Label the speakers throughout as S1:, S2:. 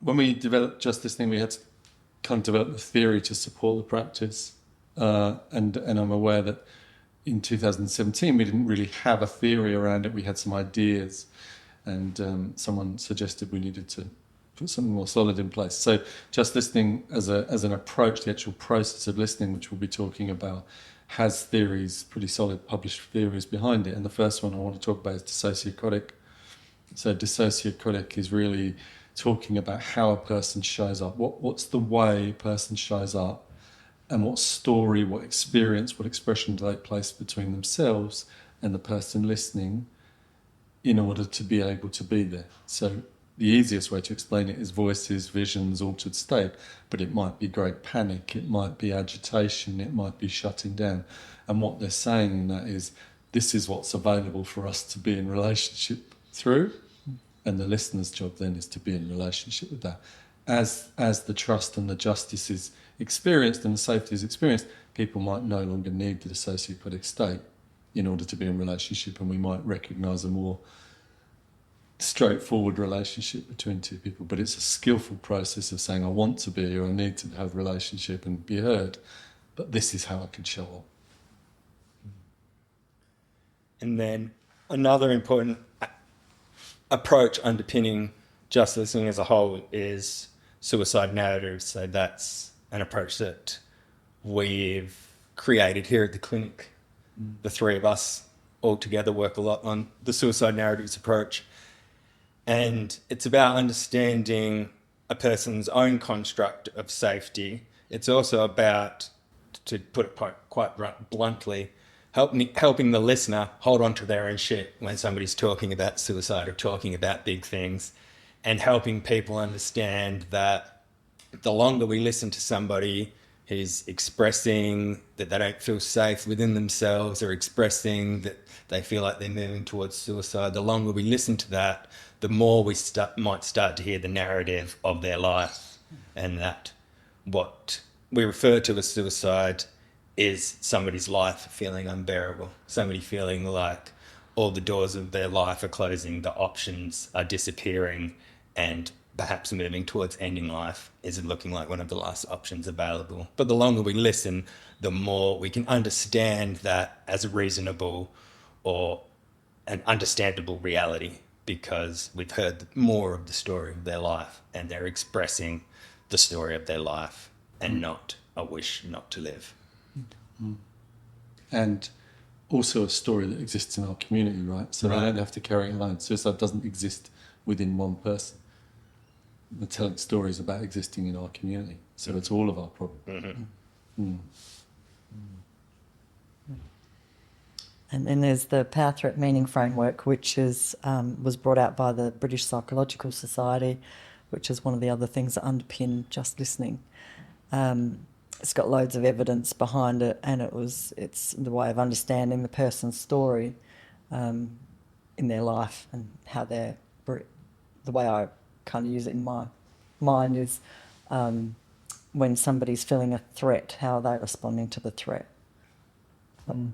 S1: when we developed Just Listening, we had to kind of develop a theory to support the practice. And I'm aware that in 2017 we didn't really have a theory around it. We had some ideas, and someone suggested we needed to put something more solid in place. So Just Listening as an approach, the actual process of listening, which we'll be talking about, has theories, pretty solid published theories behind it. And the first one I want to talk about is dissociocotic. So dissociocotic is really talking about how a person shows up. What's the way a person shows up, and what story, what experience, what expression do they place between themselves and the person listening in order to be able to be there. So the easiest way to explain it is voices, visions, altered state, but it might be great panic, it might be agitation, it might be shutting down. And what they're saying in that is, this is what's available for us to be in relationship through, and the listener's job then is to be in relationship with that. As the trust and the justice is experienced and the safety is experienced, people might no longer need the dissociotic state in order to be in relationship, and we might recognise a more straightforward relationship between two people. But it's a skillful process of saying, I want to be, or I need to have a relationship and be heard, but this is how I can show up.
S2: And then another important approach underpinning Just Listening as a whole is suicide narratives. So that's an approach that we've created here at the clinic. The three of us all together work a lot on the suicide narratives approach. And it's about understanding a person's own construct of safety. It's also about, to put it quite bluntly, helping the listener hold on to their own shit when somebody's talking about suicide or talking about big things, and helping people understand that the longer we listen to somebody who's expressing that they don't feel safe within themselves, or expressing that they feel like they're moving towards suicide, the longer we listen to that, the more we might start to hear the narrative of their life, and that what we refer to as suicide is somebody's life feeling unbearable, somebody feeling like all the doors of their life are closing, the options are disappearing, and perhaps moving towards ending life is looking like one of the last options available. But the longer we listen, the more we can understand that as a reasonable or an understandable reality, because we've heard more of the story of their life, and they're expressing the story of their life and not a wish not to live.
S1: And also a story that exists in our community, right? So they don't have to carry it alone. Suicide doesn't exist within one person. We're telling stories about existing in our community. So it's all of our problem.
S3: And then there's the Power Threat Meaning Framework, which is was brought out by the British Psychological Society, which is one of the other things that underpin Just Listening. It's got loads of evidence behind it, and it's the way of understanding the person's story in their life, and how the way I kind of use it in my mind is when somebody's feeling a threat, how are they responding to the threat?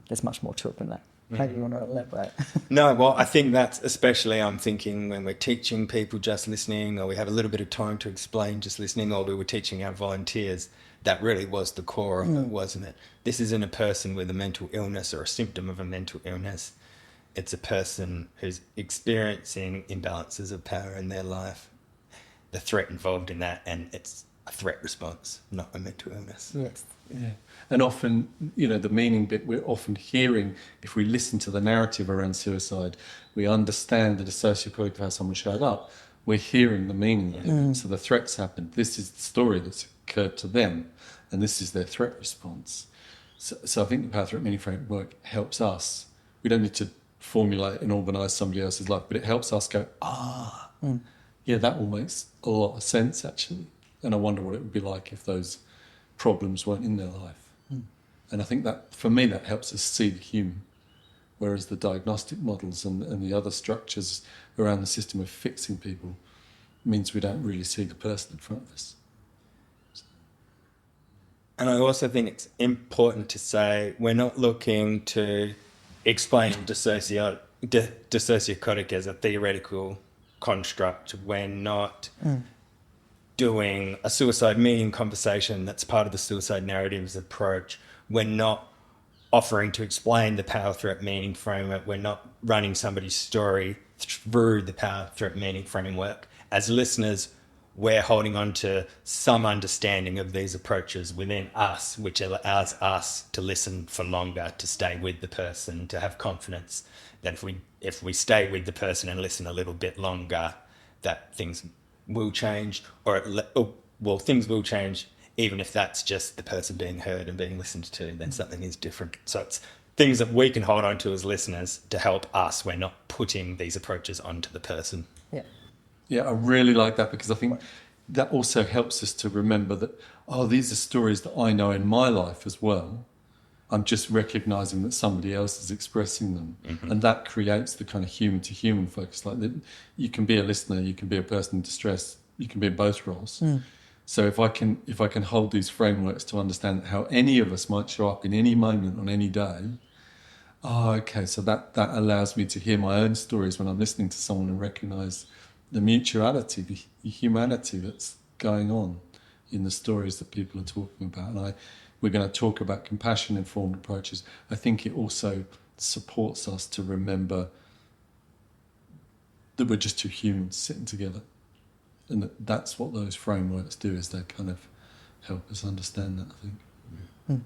S3: There's much more to it than that. Maybe you want to elaborate?
S2: No, well, I think that's especially, I'm thinking, when we're teaching people Just Listening, or we have a little bit of time to explain Just Listening, or we were teaching our volunteers, that really was the core of it, wasn't it? This isn't a person with a mental illness or a symptom of a mental illness. It's a person who's experiencing imbalances of power in their life, the threat involved in that, and it's a threat response, not a mental illness.
S3: Yes.
S1: Yeah. And often, the meaning bit we're often hearing, if we listen to the narrative around suicide, we understand the dissociocotic of how someone showed up, we're hearing the meaning of it. So the threats happened. This is the story that's occurred to them, and this is their threat response. So I think the Power Threat Meaning Framework helps us. We don't need to formulate and organise somebody else's life, but it helps us go, yeah, that all makes a lot of sense, actually. And I wonder what it would be like if those problems weren't in their life. And I think that, for me, that helps us see the human, whereas the diagnostic models and the other structures around the system of fixing people means we don't really see the person in front of us.
S2: And I also think it's important to say we're not looking to explain dissociocotic as a theoretical construct. We're not doing a suicide meaning conversation that's part of the suicide narratives approach, we're not offering to explain the power threat meaning framework. We're not running somebody's story through the power threat meaning framework. As listeners, we're holding on to some understanding of these approaches within us, which allows us to listen for longer, to stay with the person, to have confidence that if we stay with the person and listen a little bit longer, that things will change, things will change, even if that's just the person being heard and being listened to, then something is different. So it's things that we can hold on to as listeners to help us. We're not putting these approaches onto the person.
S3: Yeah.
S1: Yeah, I really like that, because I think that also helps us to remember that, oh, these are stories that I know in my life as well. I'm just recognizing that somebody else is expressing them. And that creates the kind of human to human focus. Like you can be a listener, you can be a person in distress, you can be in both roles. So if I can hold these frameworks to understand how any of us might show up in any moment on any day, okay, so that allows me to hear my own stories when I'm listening to someone and recognize the mutuality, the humanity that's going on in the stories that people are talking about. And we're going to talk about compassion-informed approaches. I think it also supports us to remember that we're just two humans sitting together. And that's what those frameworks do, is they kind of help us understand that, I think.